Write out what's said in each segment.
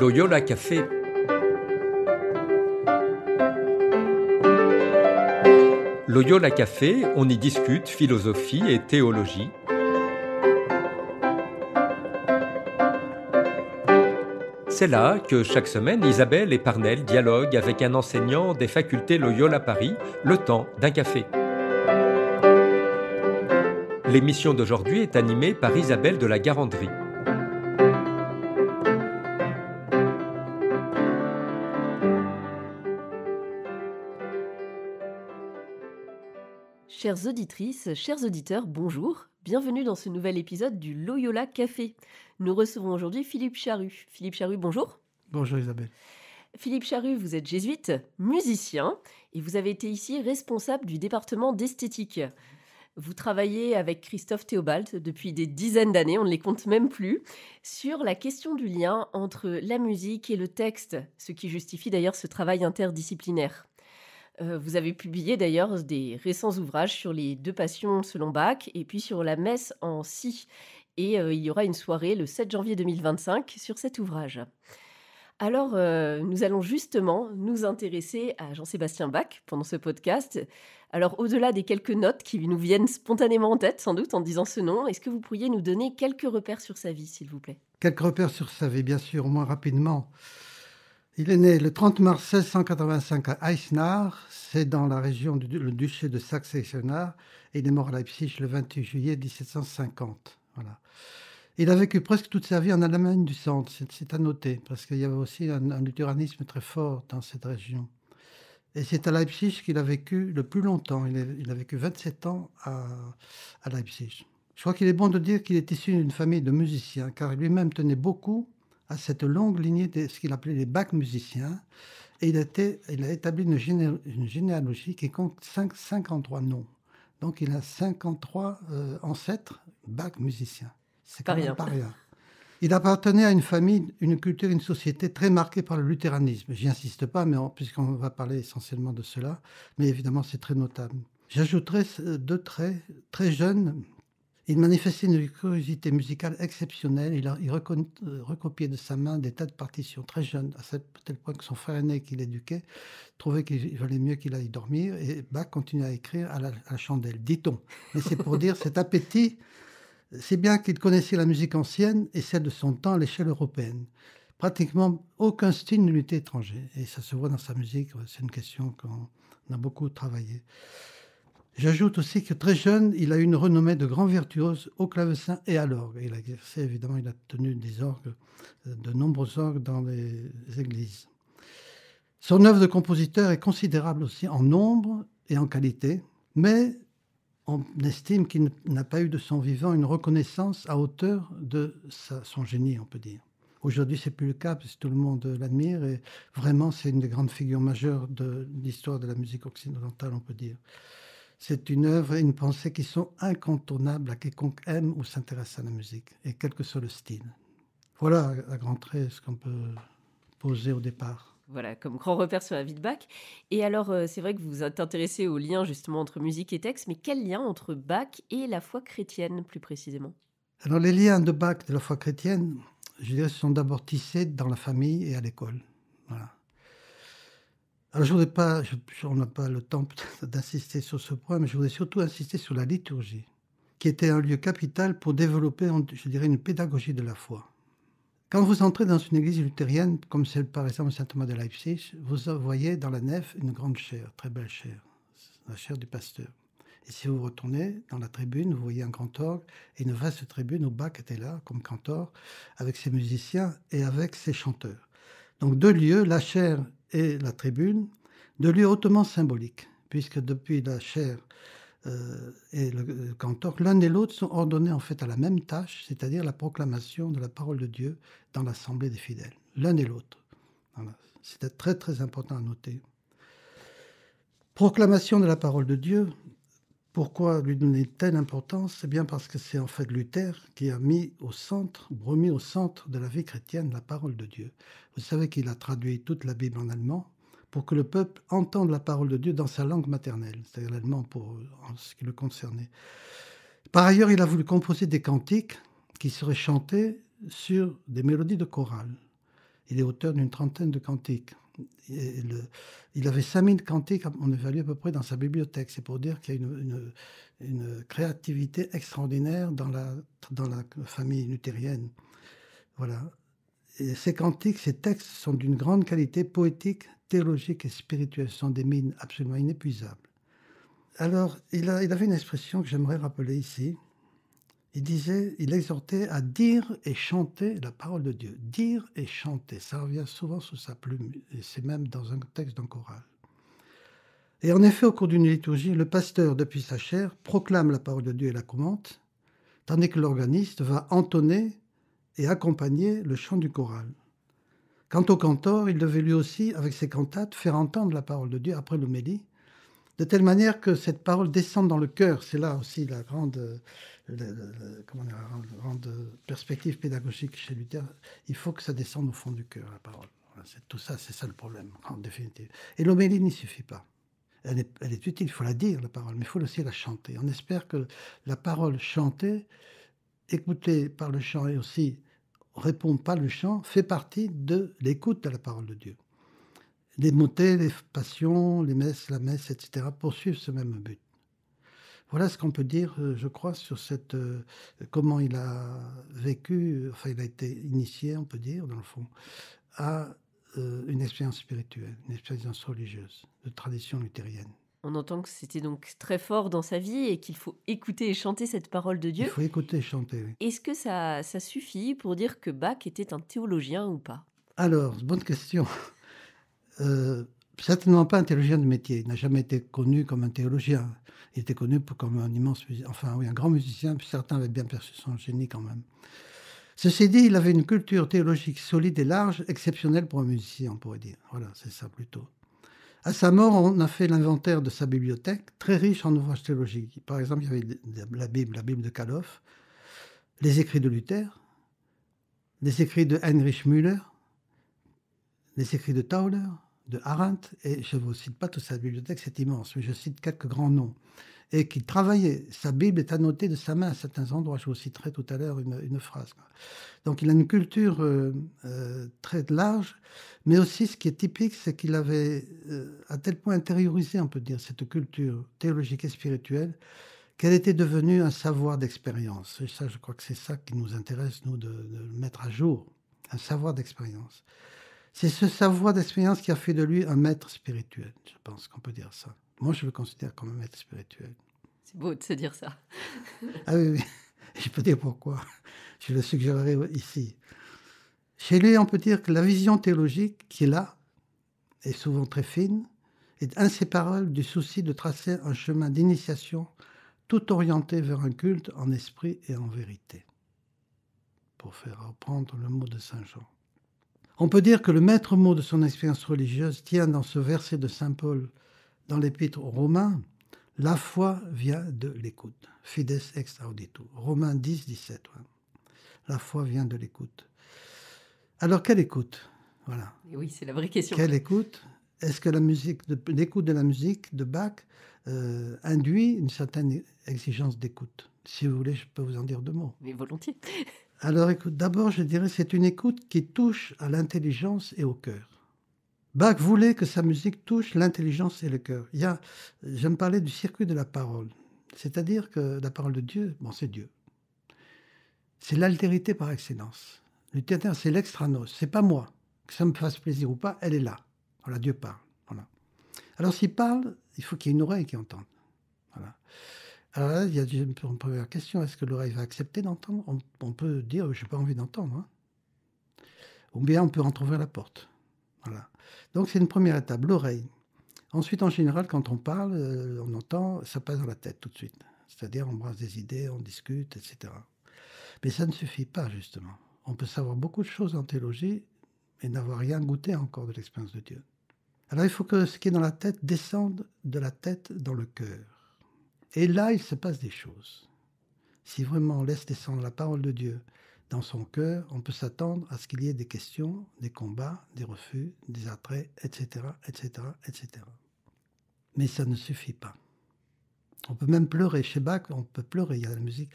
Loyola Café. Loyola Café, on y discute philosophie et théologie. C'est là que chaque semaine, Isabelle et Parnell dialoguent avec un enseignant des facultés Loyola Paris, le temps d'un café. L'émission d'aujourd'hui est animée par Isabelle de la Garandrie. Chères auditrices, chers auditeurs, bonjour. Bienvenue dans ce nouvel épisode du Loyola Café. Nous recevons aujourd'hui Philippe Charru. Philippe Charru, bonjour. Bonjour Isabelle. Philippe Charru, vous êtes jésuite, musicien, et vous avez été ici responsable du département d'esthétique. Vous travaillez avec Christophe Théobald depuis des dizaines d'années, on ne les compte même plus, sur la question du lien entre la musique et le texte, ce qui justifie d'ailleurs ce travail interdisciplinaire. Vous avez publié d'ailleurs des récents ouvrages sur les deux passions selon Bach et puis sur la messe en si. Et il y aura une soirée le 7 janvier 2025 sur cet ouvrage. Alors, nous allons justement nous intéresser à Jean-Sébastien Bach pendant ce podcast. Alors, au-delà des quelques notes qui nous viennent spontanément en tête, sans doute, en disant ce nom, est-ce que vous pourriez nous donner quelques repères sur sa vie, s'il vous plaît ? Quelques repères sur sa vie, bien sûr, au moins rapidement. Il est né le 30 mars 1685 à Eisenach, c'est dans la région du duché de Saxe-Eisenach, et il est mort à Leipzig le 28 juillet 1750. Voilà. Il a vécu presque toute sa vie en Allemagne du centre, c'est à noter, parce qu'il y avait aussi un luthéranisme très fort dans cette région. Et c'est à Leipzig qu'il a vécu le plus longtemps. Il a vécu 27 ans à Leipzig. Je crois qu'il est bon de dire qu'il est issu d'une famille de musiciens, car lui-même tenait beaucoup à cette longue lignée de ce qu'il appelait les Bach musiciens. Et il a établi une généalogie qui compte 53 noms. Donc il a 53 ancêtres Bach musiciens. C'est quand même pas rien. Il appartenait à une famille, une culture, une société très marquée par le luthéranisme. J'y insiste pas, mais puisqu'on va parler essentiellement de cela, mais évidemment c'est très notable. J'ajouterai deux traits. Très jeune, il manifestait une curiosité musicale exceptionnelle. Il recopiait de sa main des tas de partitions très jeunes, à tel point que son frère aîné qui l'éduquait trouvait qu'il valait mieux qu'il aille dormir. Et Bach continuait à écrire à la chandelle, dit-on. Mais c'est pour dire cet appétit. C'est bien qu'il connaissait la musique ancienne et celle de son temps à l'échelle européenne. Pratiquement aucun style ne lui était étranger. Et ça se voit dans sa musique, c'est une question qu'on a beaucoup travaillé. J'ajoute aussi que très jeune, il a eu une renommée de grand virtuose au clavecin et à l'orgue. Il a exercé, évidemment, il a tenu des orgues, de nombreux orgues dans les églises. Son œuvre de compositeur est considérable aussi en nombre et en qualité, mais on estime qu'il n'a pas eu de son vivant une reconnaissance à hauteur de son génie, on peut dire. Aujourd'hui, ce n'est plus le cas, parce que tout le monde l'admire, et vraiment, c'est une des grandes figures majeures de l'histoire de la musique occidentale, on peut dire. C'est une œuvre et une pensée qui sont incontournables à quiconque aime ou s'intéresse à la musique, et quel que soit le style. Voilà, à grands traits, ce qu'on peut poser au départ. Voilà, comme grand repère sur la vie de Bach. Et alors, c'est vrai que vous vous êtes intéressé au lien justement entre musique et texte, mais quel lien entre Bach et la foi chrétienne, plus précisément ? Alors, les liens de Bach de la foi chrétienne, je dirais, sont d'abord tissés dans la famille et à l'école. Voilà. Alors, je voudrais pas, on n'a pas le temps peut-être d'insister sur ce point, mais je voudrais surtout insister sur la liturgie, qui était un lieu capital pour développer, je dirais, une pédagogie de la foi. Quand vous entrez dans une église luthérienne, comme celle par exemple Saint Thomas de Leipzig, vous voyez dans la nef une grande chaire, très belle chaire, la chaire du pasteur. Et si vous retournez dans la tribune, vous voyez un grand orgue et une vaste tribune où Bach était là comme cantor, avec ses musiciens et avec ses chanteurs. Donc deux lieux, la chaire et la tribune, deux lieux hautement symboliques, puisque depuis la chaire et le cantor, l'un et l'autre sont ordonnés en fait à la même tâche, c'est-à-dire la proclamation de la parole de Dieu dans l'assemblée des fidèles. L'un et l'autre. Voilà. C'était très très important à noter. Proclamation de la parole de Dieu. Pourquoi lui donner telle importance ? C'est bien parce que c'est en fait Luther qui a remis au centre de la vie chrétienne la parole de Dieu. Vous savez qu'il a traduit toute la Bible en allemand pour que le peuple entende la parole de Dieu dans sa langue maternelle, c'est-à-dire l'allemand en ce qui le concernait. Par ailleurs, il a voulu composer des cantiques qui seraient chantés sur des mélodies de chorale. Il est auteur d'une trentaine de cantiques. Il avait 5000 cantiques, on évalue à peu près, dans sa bibliothèque. C'est pour dire qu'il y a une créativité extraordinaire dans la famille luthérienne. Voilà. Et ces cantiques, ces textes sont d'une grande qualité poétique, théologique et spirituelle. Ce sont des mines absolument inépuisables. Alors, il avait une expression que j'aimerais rappeler ici. Il exhortait à dire et chanter la parole de Dieu. Dire et chanter, ça revient souvent sous sa plume, et c'est même dans un texte d'un choral. Et en effet, au cours d'une liturgie, le pasteur, depuis sa chaire, proclame la parole de Dieu et la commente, tandis que l'organiste va entonner et accompagner le chant du choral. Quant au cantor, il devait lui aussi, avec ses cantates, faire entendre la parole de Dieu après l'homélie, de telle manière que cette parole descende dans le cœur. C'est là aussi la grande perspective pédagogique chez Luther. Il faut que ça descende au fond du cœur, la parole. Voilà, tout ça, c'est ça le problème, en définitive. Et l'homélie n'y suffit pas. Elle est utile, il faut la dire, la parole, mais il faut aussi la chanter. On espère que la parole chantée, écoutée par le chant et aussi répondre par le chant, fait partie de l'écoute de la parole de Dieu. Les motets, les passions, les messes, la messe, etc. poursuivent ce même but. Voilà ce qu'on peut dire, je crois, sur comment il a vécu, enfin il a été initié, on peut dire, dans le fond, à une expérience spirituelle, une expérience religieuse, de tradition luthérienne. On entend que c'était donc très fort dans sa vie et qu'il faut écouter et chanter cette parole de Dieu. Il faut écouter et chanter, oui. Est-ce que ça suffit pour dire que Bach était un théologien ou pas? Alors, bonne question. Certainement pas un théologien de métier. Il n'a jamais été connu comme un théologien. Il était connu comme un immense musicien, enfin oui, un grand musicien, puis certains avaient bien perçu son génie quand même. Ceci dit, il avait une culture théologique solide et large, exceptionnelle pour un musicien, on pourrait dire. Voilà, c'est ça plutôt. À sa mort, on a fait l'inventaire de sa bibliothèque, très riche en ouvrages théologiques. Par exemple, il y avait la Bible de Callof, les écrits de Luther, les écrits de Heinrich Müller, les écrits de Tauler, de Arendt, et je ne vous cite pas toute sa bibliothèque, c'est immense, mais je cite quelques grands noms, et qui travaillait. Sa Bible est annotée de sa main à certains endroits, je vous citerai tout à l'heure une phrase. Donc il a une culture très large, mais aussi ce qui est typique, c'est qu'il avait à tel point intériorisé, on peut dire, cette culture théologique et spirituelle, qu'elle était devenue un savoir d'expérience. Et ça, je crois que c'est ça qui nous intéresse, nous, de le mettre à jour, un savoir d'expérience. C'est ce savoir d'expérience qui a fait de lui un maître spirituel, je pense qu'on peut dire ça. Moi, je le considère comme un maître spirituel. C'est beau de se dire ça. Ah oui, oui, je peux dire pourquoi. Je le suggérerai ici. Chez lui, on peut dire que la vision théologique qu'il a, est souvent très fine, est inséparable du souci de tracer un chemin d'initiation tout orienté vers un culte en esprit et en vérité, pour faire reprendre le mot de Saint Jean. On peut dire que le maître mot de son expérience religieuse tient dans ce verset de saint Paul dans l'épître aux Romains, « La foi vient de l'écoute ». Fides ex auditu. Romains 10, 17. Ouais. La foi vient de l'écoute. Alors, quelle écoute? Voilà. Et oui, c'est la vraie question. Quelle écoute? Est-ce que l'écoute de la musique de Bach induit une certaine exigence d'écoute? Si vous voulez, je peux vous en dire deux mots. Mais volontiers. Alors, écoute, d'abord, je dirais que c'est une écoute qui touche à l'intelligence et au cœur. Bach voulait que sa musique touche l'intelligence et le cœur. J'aime parler du circuit de la parole. C'est-à-dire que la parole de Dieu, bon, c'est Dieu. C'est l'altérité par excellence. Le théâtre, c'est l'extranos. C'est pas moi. Que ça me fasse plaisir ou pas, elle est là. Voilà, Dieu parle. Voilà. Alors, s'il parle, il faut qu'il y ait une oreille qui entende. Voilà. Alors là, il y a une première question, est-ce que l'oreille va accepter d'entendre? On peut dire, je n'ai pas envie d'entendre. Hein. Ou bien on peut entrouvrir la porte. Voilà. Donc c'est une première étape, l'oreille. Ensuite, en général, quand on parle, on entend, ça passe dans la tête tout de suite. C'est-à-dire, on brasse des idées, on discute, etc. Mais ça ne suffit pas, justement. On peut savoir beaucoup de choses en théologie et n'avoir rien goûté encore de l'expérience de Dieu. Alors il faut que ce qui est dans la tête descende de la tête dans le cœur. Et là, il se passe des choses. Si vraiment on laisse descendre la parole de Dieu dans son cœur, on peut s'attendre à ce qu'il y ait des questions, des combats, des refus, des attraits, etc., etc., etc. Mais ça ne suffit pas. On peut même pleurer. Chez Bach, on peut pleurer. Il y a la musique,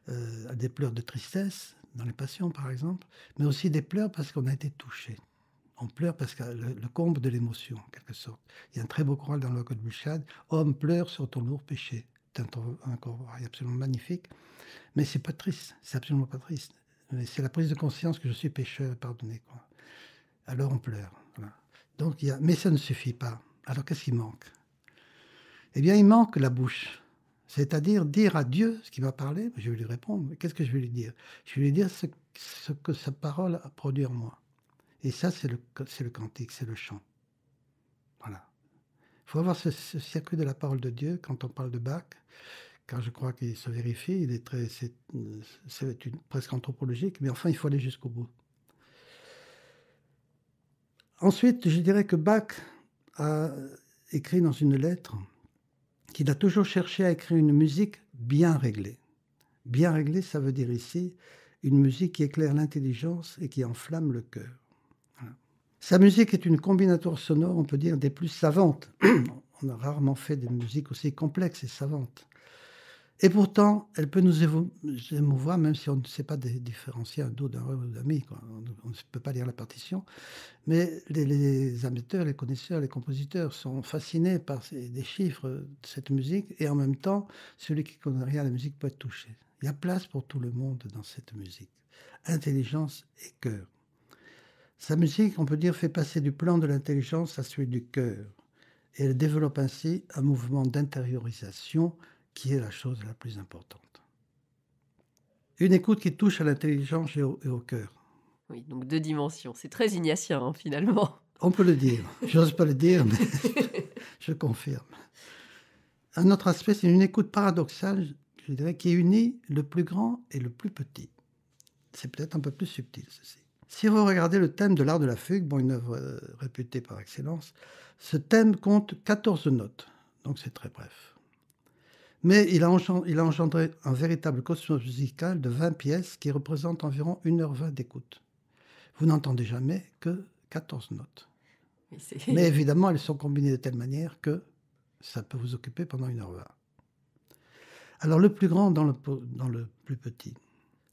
des pleurs de tristesse, dans les passions par exemple, mais aussi des pleurs parce qu'on a été touché. On pleure parce que le comble de l'émotion, en quelque sorte. Il y a un très beau choral dans le Code Bouchade. Homme, pleure sur ton lourd péché. C'est un choral absolument magnifique. Mais c'est pas triste. C'est absolument pas triste. Mais c'est la prise de conscience que je suis pécheur, pardonné, quoi. Alors on pleure. Voilà. Donc, mais ça ne suffit pas. Alors qu'est-ce qui manque? Eh bien, il manque la bouche. C'est-à-dire dire à Dieu ce qu'il m'a parlé. Je vais lui répondre. Mais qu'est-ce que je vais lui dire? Je vais lui dire ce que sa parole a produit en moi. Et ça, c'est le cantique, c'est le chant. Voilà. Il faut avoir ce circuit de la parole de Dieu quand on parle de Bach, car je crois qu'il se vérifie, c'est presque anthropologique, mais enfin, il faut aller jusqu'au bout. Ensuite, je dirais que Bach a écrit dans une lettre qu'il a toujours cherché à écrire une musique bien réglée. Bien réglée, ça veut dire ici une musique qui éclaire l'intelligence et qui enflamme le cœur. Voilà. Sa musique est une combinatoire sonore, on peut dire, des plus savantes. On a rarement fait des musiques aussi complexes et savantes. Et pourtant, elle peut nous émouvoir, même si on ne sait pas différencier un do d'un ré ou d'un mi. On ne peut pas lire la partition. Mais les amateurs, les connaisseurs, les compositeurs sont fascinés par des chiffres de cette musique. Et en même temps, celui qui ne connaît rien à la musique peut être touché. Il y a place pour tout le monde dans cette musique. Intelligence et cœur. Sa musique, on peut dire, fait passer du plan de l'intelligence à celui du cœur. Et elle développe ainsi un mouvement d'intériorisation qui est la chose la plus importante. Une écoute qui touche à l'intelligence et au cœur. Oui, donc 2 dimensions. C'est très ignatien, hein, finalement. On peut le dire. J'ose pas le dire, mais je confirme. Un autre aspect, c'est une écoute paradoxale, je dirais, qui unit le plus grand et le plus petit. C'est peut-être un peu plus subtil, ceci. Si vous regardez le thème de l'art de la fugue, une œuvre réputée par excellence, ce thème compte 14 notes, donc c'est très bref. Mais il a engendré un véritable cosmos musical de 20 pièces qui représentent environ 1h20 d'écoute. Vous n'entendez jamais que 14 notes. Mais évidemment, elles sont combinées de telle manière que ça peut vous occuper pendant 1h20. Alors, le plus grand dans le plus petit.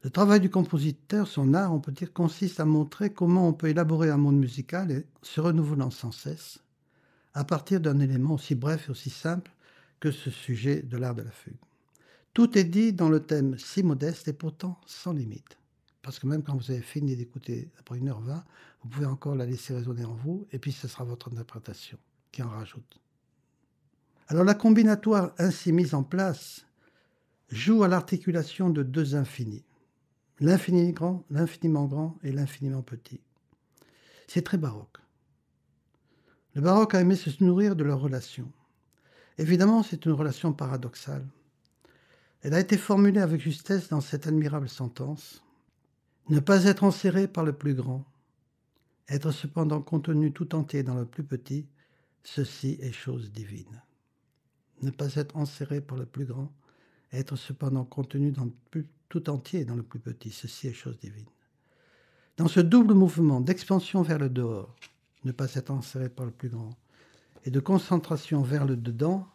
Le travail du compositeur, son art, on peut dire, consiste à montrer comment on peut élaborer un monde musical et se renouvelant sans cesse à partir d'un élément aussi bref et aussi simple que ce sujet de l'art de la fugue. Tout est dit dans le thème si modeste et pourtant sans limite. Parce que même quand vous avez fini d'écouter après 1h20, vous pouvez encore la laisser résonner en vous, et puis ce sera votre interprétation qui en rajoute. Alors la combinatoire ainsi mise en place joue à l'articulation de 2 infinis. L'infiniment grand et l'infiniment petit. C'est très baroque. Le baroque a aimé se nourrir de leur relation. Évidemment, c'est une relation paradoxale. Elle a été formulée avec justesse dans cette admirable sentence. Ne pas être enserré par le plus grand, être cependant contenu tout entier dans le plus petit, ceci est chose divine. Ne pas être enserré par le plus grand, être cependant contenu tout entier dans le plus petit, ceci est chose divine. Dans ce double mouvement d'expansion vers le dehors, ne pas être enserré par le plus grand, et de concentration vers le dedans,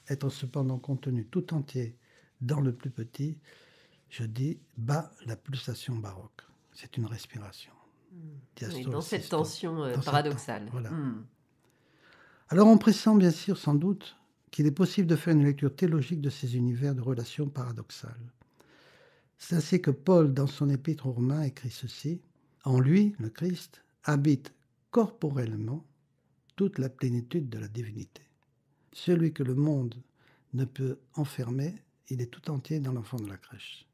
être cependant contenu tout entier dans le plus petit, je dis bat la pulsation baroque. C'est une respiration. Oui, dans cette tension paradoxale. Voilà. Alors on pressent bien sûr sans doute qu'il est possible de faire une lecture théologique de ces univers de relations paradoxales. C'est ainsi que Paul, dans son épître aux Romains, écrit ceci. En lui, le Christ, habite corporellement toute la plénitude de la divinité. Celui que le monde ne peut enfermer, il est tout entier dans l'enfant de la crèche.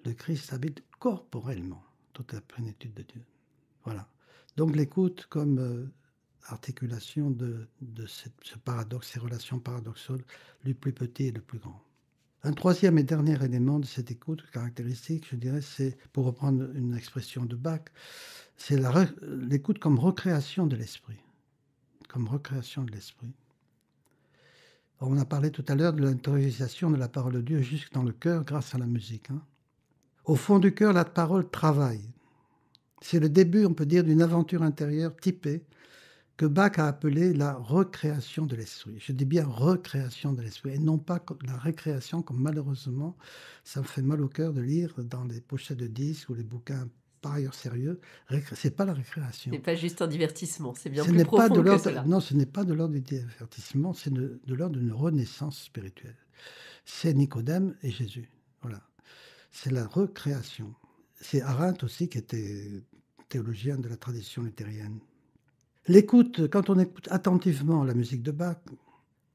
Le Christ habite corporellement toute la plénitude de Dieu. Voilà. Donc l'écoute comme articulation de ce paradoxe, ces relations paradoxales, le plus petit et le plus grand. Un troisième et dernier élément de cette écoute caractéristique, je dirais, c'est, pour reprendre une expression de Bach, c'est l'écoute comme recréation de l'esprit. Comme recréation de l'esprit. On a parlé tout à l'heure de l'intériorisation de la parole de Dieu jusque dans le cœur grâce à la musique. Au fond du cœur, la parole travaille. C'est le début, on peut dire, d'une aventure intérieure typée que Bach a appelée la recréation de l'esprit. Je dis bien recréation de l'esprit, et non pas la récréation, comme malheureusement, ça me fait mal au cœur de lire dans les pochettes de disques ou les bouquins par ailleurs sérieux, c'est pas la récréation. C'est pas juste un divertissement, c'est bien Ce plus n'est pas profond de que l'ordre, cela. non, ce n'est pas de l'ordre du divertissement, c'est de l'ordre d'une renaissance spirituelle. C'est Nicodème et Jésus. Voilà. C'est la recréation. C'est Arendt aussi qui était théologien de la tradition luthérienne. Quand on écoute attentivement la musique de Bach,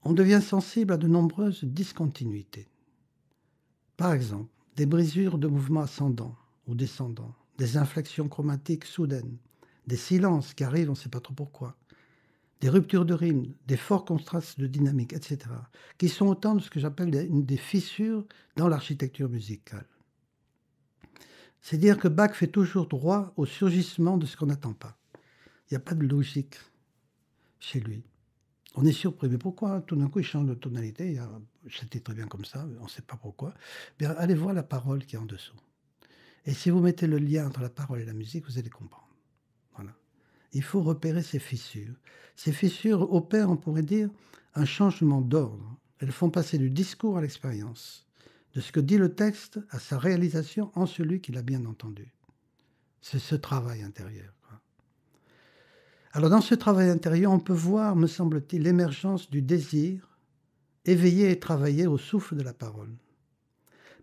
on devient sensible à de nombreuses discontinuités. Par exemple, des brisures de mouvements ascendants ou descendants, des inflexions chromatiques soudaines, des silences qui arrivent, on ne sait pas trop pourquoi, des ruptures de rythme, des forts contrastes de dynamique, etc., qui sont autant de ce que j'appelle des fissures dans l'architecture musicale. C'est dire que Bach fait toujours droit au surgissement de ce qu'on n'attend pas. Il n'y a pas de logique chez lui. On est surpris, mais pourquoi tout d'un coup il change de tonalité? C'était très bien comme ça, on ne sait pas pourquoi. Bien, allez voir la parole qui est en dessous. Et si vous mettez le lien entre la parole et la musique, vous allez comprendre. Voilà. Il faut repérer ces fissures. Ces fissures opèrent, on pourrait dire, un changement d'ordre. Elles font passer du discours à l'expérience, de ce que dit le texte à sa réalisation en celui qui l'a bien entendu. C'est ce travail intérieur. Alors dans ce travail intérieur, on peut voir, me semble-t-il, l'émergence du désir, éveillé et travaillé au souffle de la parole.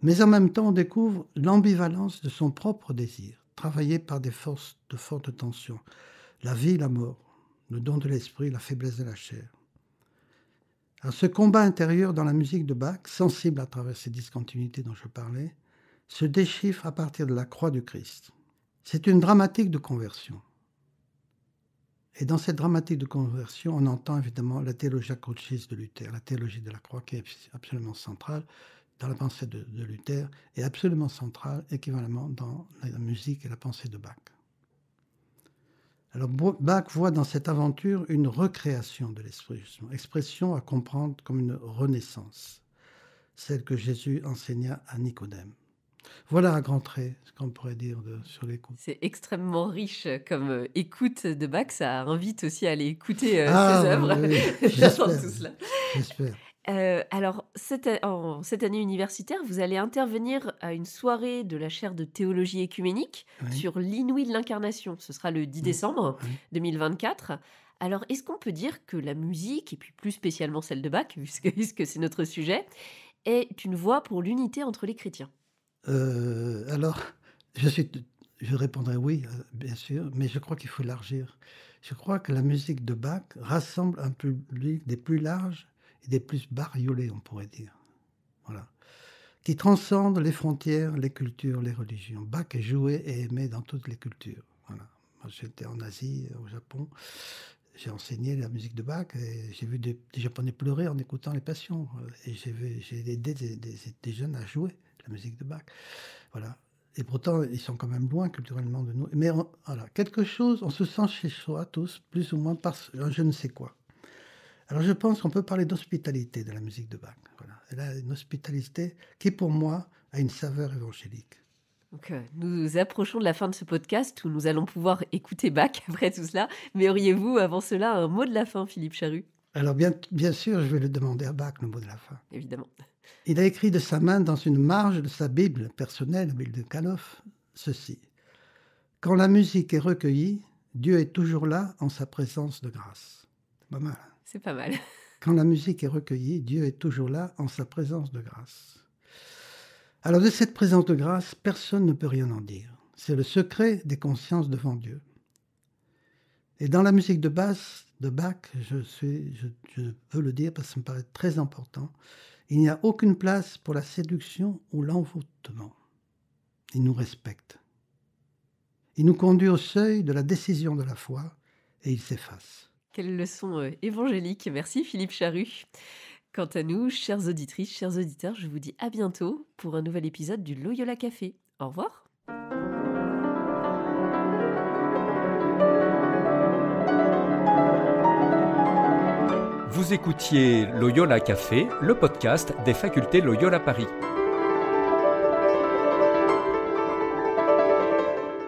Mais en même temps, on découvre l'ambivalence de son propre désir, travaillé par des forces de forte tension, la vie, la mort, le don de l'esprit, la faiblesse de la chair. Alors, ce combat intérieur dans la musique de Bach, sensible à travers ces discontinuités dont je parlais, se déchiffre à partir de la croix du Christ. C'est une dramatique de conversion. Et dans cette dramatique de conversion, on entend évidemment la théologia crucis de Luther, la théologie de la croix qui est absolument centrale dans la pensée de Luther et absolument centrale équivalemment dans la musique et la pensée de Bach. Alors Bach voit dans cette aventure une recréation de l'esprit, justement, expression à comprendre comme une renaissance, celle que Jésus enseigna à Nicodème. Voilà à grands traits ce qu'on pourrait dire sur l'écoute. C'est extrêmement riche comme écoute de Bach, ça invite aussi à aller écouter ses œuvres. Oui, J'adore tout cela. J'espère. Alors, en cette année universitaire, vous allez intervenir à une soirée de la chaire de théologie écuménique sur l'inouï de l'incarnation. Ce sera le 10 décembre 2024. Alors, est-ce qu'on peut dire que la musique, et puis plus spécialement celle de Bach, puisque c'est notre sujet, est une voie pour l'unité entre les chrétiens? Alors, je répondrai oui, bien sûr, mais je crois qu'il faut élargir. Je crois que la musique de Bach rassemble un public des plus larges et des plus bariolés, on pourrait dire. Voilà. Qui transcende les frontières, les cultures, les religions. Bach est joué et aimé dans toutes les cultures. Voilà. Moi, j'étais en Asie, au Japon. J'ai enseigné la musique de Bach et j'ai vu des Japonais pleurer en écoutant les passions. Et j'ai aidé des jeunes à jouer la musique de Bach. Voilà. Et pourtant, ils sont quand même loin culturellement de nous. Mais voilà, quelque chose, on se sent chez soi tous, plus ou moins par je ne sais quoi. Alors je pense qu'on peut parler d'hospitalité de la musique de Bach. Voilà. Elle a une hospitalité qui, pour moi, a une saveur évangélique. Donc, nous approchons de la fin de ce podcast où nous allons pouvoir écouter Bach après tout cela. Mais auriez-vous, avant cela, un mot de la fin, Philippe Charrue? Alors bien sûr, je vais le demander à Bach, le mot de la fin. Évidemment. Il a écrit de sa main dans une marge de sa Bible personnelle, la Bible de Callof, ceci. « Quand la musique est recueillie, Dieu est toujours là en sa présence de grâce. » C'est pas mal. C'est pas mal. Quand la musique est recueillie, Dieu est toujours là en sa présence de grâce. Alors de cette présence de grâce, personne ne peut rien en dire. C'est le secret des consciences devant Dieu. Et dans la musique de Bach, je veux le dire parce que ça me paraît très important, il n'y a aucune place pour la séduction ou l'envoûtement. Il nous respecte. Il nous conduit au seuil de la décision de la foi et il s'efface. Quelle leçon évangélique. Merci Philippe Charrue. Quant à nous, chères auditrices, chers auditeurs, je vous dis à bientôt pour un nouvel épisode du Loyola Café. Au revoir. Vous écoutiez Loyola Café, le podcast des facultés Loyola Paris.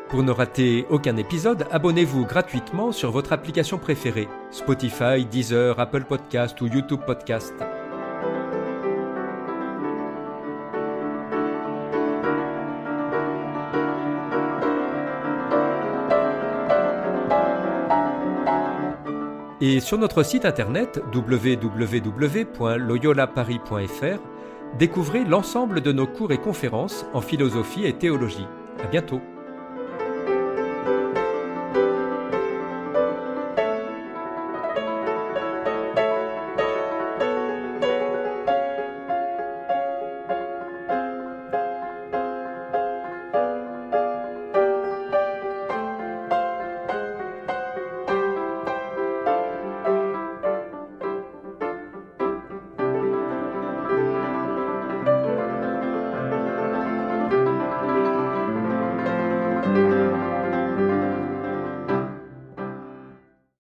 Pour ne rater aucun épisode, abonnez-vous gratuitement sur votre application préférée, Spotify, Deezer, Apple Podcast ou YouTube Podcast. Et sur notre site internet www.loyolaparis.fr, découvrez l'ensemble de nos cours et conférences en philosophie et théologie. À bientôt.